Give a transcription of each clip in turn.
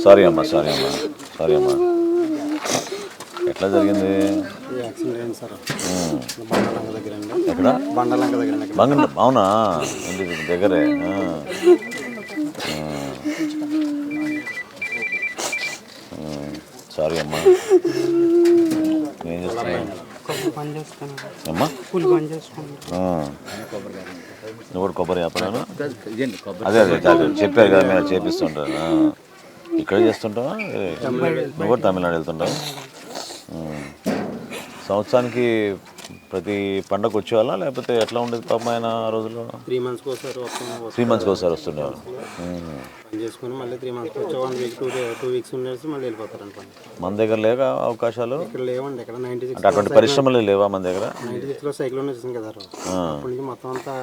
Sorry అమ్మా sorry అమ్మా sorry అమ్మా. ఎట్లా జరిగింది? ఎక్కడ? బంగ అవునా? ఇంటికి దగ్గరే. సారీ అమ్మా. ఏం చేస్తున్నావు అమ్మా? నువ్వు కూడా కొబ్బరి వ్యాపారం? అదే అదే చెప్పారు కదా, మీరు చేపిస్తుంటారు. ఇక్కడ చేస్తుంటావా? నువ్వు కూడా తమిళనాడు వెళ్తుంటావా? సంవత్సరానికి ప్రతి పండగ వచ్చేవాళ్ళ లేకపోతే ఎట్లా ఉండేది పాపం ఆయన ఆ రోజుల్లో? 3 months ఒకసారి వస్తుండేవాళ్ళు. చేసుకుని మళ్ళీ 3 months వచ్చి 1 week 2 weeks ఉండేసి మళ్ళీ వెళ్ళిపోతారండి. మన దగ్గర లేక అవకాశాలు ఇక్కడ లేవండి. ఇక్కడ 96 అంటే అటువంటి పరిశ్రమలు లేవా మన దగ్గర? 96లో సైక్లోన్ వచ్చింది కదా, అప్పటి నుంచి మొత్తం అంతా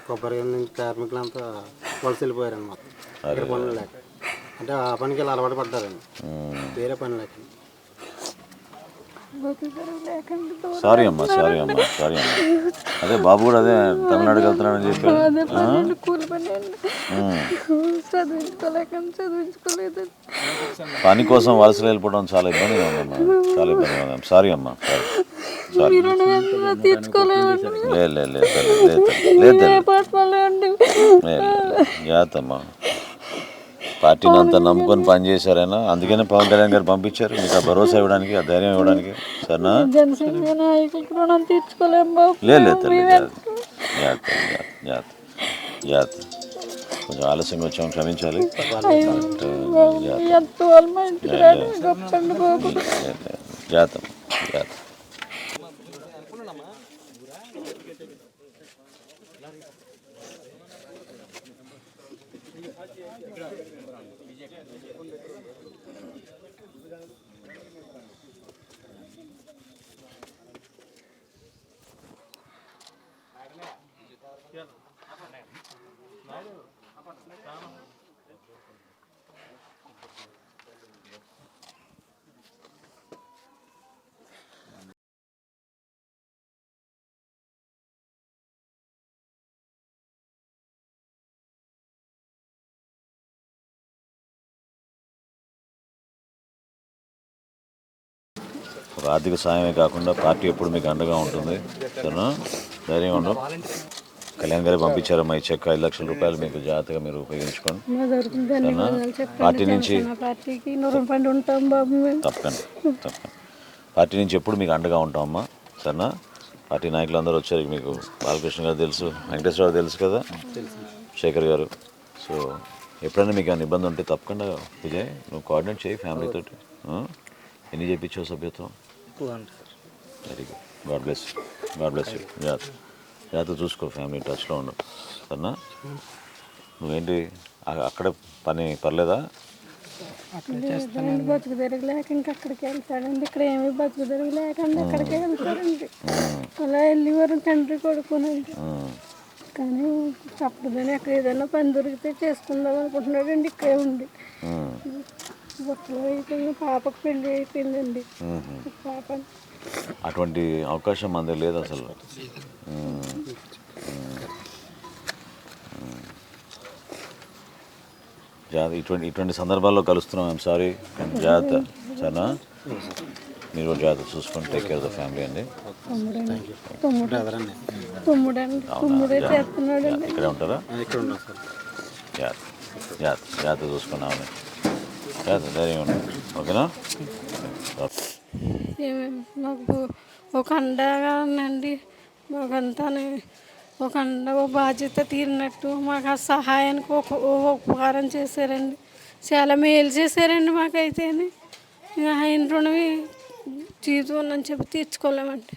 కొబ్బరి నుంచి కార్మికులు అంతా వలస వెళ్ళిపోయారండి మొత్తం. ఇక్కడ పనులు లేక, అంటే ఆ పనికి ఇలా అలవాటు పడ్డారండి, వేరే పని లేక. సారీ అమ్మా సారీ అమ్మా సారీ అమ్మా. అదే బాబు కూడా అదే తమిళనాడుకి వెళ్తున్నాడని చెప్పి పని కోసం వలసలు వెళ్ళిపోవడం చాలా ఇబ్బందిగా ఉందమ్మా, చాలా ఇబ్బందిగా ఉందమ్మా. సారీ అమ్మా సారీ. లేదు లేదు లేదు జాతమ్మా. పార్టీని అంతా నమ్ముకొని పనిచేశారైనా, అందుకనే పవన్ కళ్యాణ్ గారు పంపించారు మీకు ఆ భరోసా ఇవ్వడానికి, ఆ ధైర్యం ఇవ్వడానికి. సరేనా? లేదు జాత కొంచెం ఆలస్యంగా వచ్చాము, క్షమించాలి. జాత జాత ఒక ఆర్థిక సాయమే కాకుండా పార్టీ ఎప్పుడు మీకు అండగా ఉంటుంది. సరేనా? ధైర్యం ఉండవు. కళ్యాణ్ గారు పంపించారమ్మా ఈ చెక్ 5 లక్షల రూపాయలు మీకు జాగ్రత్తగా మీరు ఉపయోగించుకోండి. పార్టీ నుంచి తప్పకండి పార్టీ నుంచి ఎప్పుడు మీకు అండగా ఉంటామమ్మా. సరేనా? పార్టీ నాయకులు అందరూ వచ్చారు, మీకు బాలకృష్ణ గారు తెలుసు, వెంకటేశ్వరరావు తెలుసు కదా, శేఖర్ గారు. సో ఎప్పుడైనా మీకు ఏమైనా ఇబ్బంది ఉంటే తప్పకుండా విజయ్ నువ్వు కోఆర్డినేట్ చేయి ఫ్యామిలీతో. ఎన్ని చేయించావు సభ్యత్వం? Very good. God bless you. జాగ్రత్త చూసుకో, ఫ్యామిలీ టచ్లో ఉండవు. సరేనా? నువ్వేంటి అక్కడ పని పర్లేదా? బతుకు తిరగలేక ఇంకా అక్కడికి వెళ్తాడండి. ఇక్కడ ఏమి బతుకు తిరగలేకండి అక్కడికే వెళ్తాడండి. అలా వెళ్ళేవారు తండ్రి కొడుకునండి. కానీ తప్పదని అక్కడ ఏదైనా పని దొరికితే చేసుకుందాం అనుకుంటున్నాడండి. ఇక్కడే ఉండి బుట్టలు అయిపోయింది, పాపకు పెళ్ళి అయిపోయిందండి. పాప అటువంటి అవకాశం మన దగ్గర లేదు అసలు. ఇటువంటి సందర్భాల్లో కలుస్తున్నాం. I'm sorry. జాగ్రత్త. సరేనా? మీరు కూడా జాగ్రత్త చూసుకొని take care of the family అండి. ఇక్కడే ఉంటారా? జాగ్రత్త చూసుకున్నామని జాగ్రత్త ధైర్యం ఉంది. ఓకేనా? మాకు ఒక అండగా ఉందండి. మాకంతా ఒక అండ, ఒక బాధ్యత తీరినట్టు మాకు ఆ సహాయానికి ఒక ఉపకారం చేశారండి. చాలా మేలు చేశారండి మాకైతే. ఆయన రుణమే జీవితం ఉందని చెప్పి తీర్చుకోలేమండి.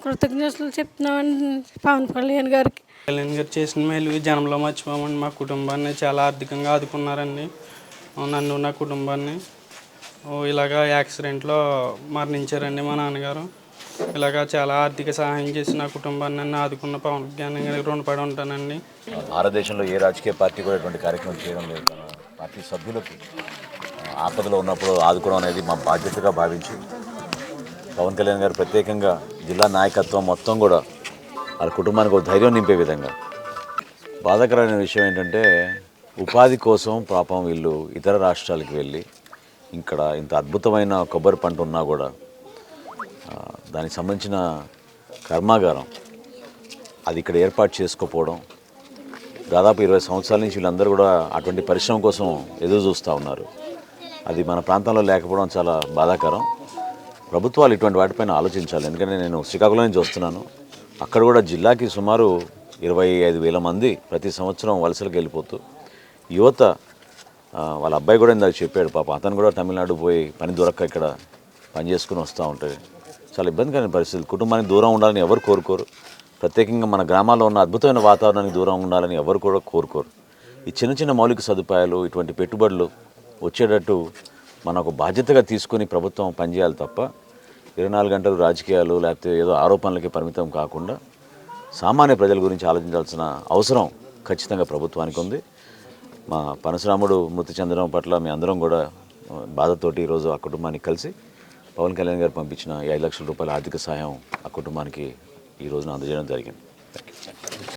కృతజ్ఞతలు చెప్తున్నామండి పవన్ కళ్యాణ్ గారికి. కళ్యాణ్ గారు చేసిన మేలు జనంలో మర్చిపోమండి. మా కుటుంబాన్ని చాలా ఆర్థికంగా ఆదుకున్నారండి, నన్ను నా కుటుంబాన్ని. ఇలాగా యాక్సిడెంట్లో మరణించారండి మా నాన్నగారు. ఇలాగా చాలా ఆర్థిక సహాయం చేసి నా కుటుంబాన్ని నన్ను ఆదుకున్న పవన్ కళ్యాణ్ గారికి రుణపడి ఉంటానండి. భారతదేశంలో ఏ రాజకీయ పార్టీ కూడా ఇటువంటి కార్యక్రమం చేయడం లేదు. పార్టీ సభ్యులకి ఆపదలో ఉన్నప్పుడు ఆదుకోవడం అనేది మా బాధ్యతగా భావించి పవన్ కళ్యాణ్ గారు ప్రత్యేకంగా జిల్లా నాయకత్వం మొత్తం కూడా వాళ్ళ కుటుంబానికి ఒక ధైర్యం నింపే విధంగా. బాధాకరమైన విషయం ఏంటంటే ఉపాధి కోసం పాపం వీళ్ళు ఇతర రాష్ట్రాలకు వెళ్ళి ఇక్కడ ఇంత అద్భుతమైన కొబ్బరి పంట ఉన్నా కూడా దానికి సంబంధించిన కర్మాగారం అది ఇక్కడ ఏర్పాటు చేసుకోకపోవడం, దాదాపు 20 సంవత్సరాల నుంచి వీళ్ళందరూ కూడా అటువంటి పరిశ్రమ కోసం ఎదురు చూస్తూ ఉన్నారు. అది మన ప్రాంతంలో లేకపోవడం చాలా బాధాకరం. ప్రభుత్వాలు ఇటువంటి వాటిపైన ఆలోచించాలి. ఎందుకంటే నేను శ్రీకాకుళం నుంచి వస్తున్నాను. అక్కడ కూడా జిల్లాకి సుమారు 25,000 మంది ప్రతి సంవత్సరం వలసలకు వెళ్ళిపోతూ యువత, వాళ్ళ అబ్బాయి కూడా ఇందాక చెప్పాడు పాప, అతను కూడా తమిళనాడు పోయి పని దొరక్క ఇక్కడ పని చేసుకుని వస్తూ ఉంటాయి. చాలా ఇబ్బందికరమైన పరిస్థితి. కుటుంబానికి దూరం ఉండాలని ఎవరు కోరుకోరు. ప్రత్యేకంగా మన గ్రామాల్లో ఉన్న అద్భుతమైన వాతావరణానికి దూరం ఉండాలని ఎవరు కూడా కోరుకోరు. ఈ చిన్న చిన్న మౌలిక సదుపాయాలు, ఇటువంటి పెట్టుబడులు వచ్చేటట్టు మన ఒక బాధ్యతగా తీసుకొని ప్రభుత్వం పనిచేయాలి తప్ప 24 గంటలు రాజకీయాలు లేకపోతే ఏదో ఆరోపణలకి పరిమితం కాకుండా సామాన్య ప్రజల గురించి ఆలోచించాల్సిన అవసరం ఖచ్చితంగా ప్రభుత్వానికి ఉంది. మా పరశురాముడు మృతి చెందడం పట్ల మీ అందరం కూడా బాధతోటి ఈరోజు ఆ కుటుంబానికి కలిసి పవన్ కళ్యాణ్ గారు పంపించిన 5 లక్షల రూపాయల ఆర్థిక సహాయం ఆ కుటుంబానికి ఈ రోజున అందజేయడం జరిగింది. Thank you.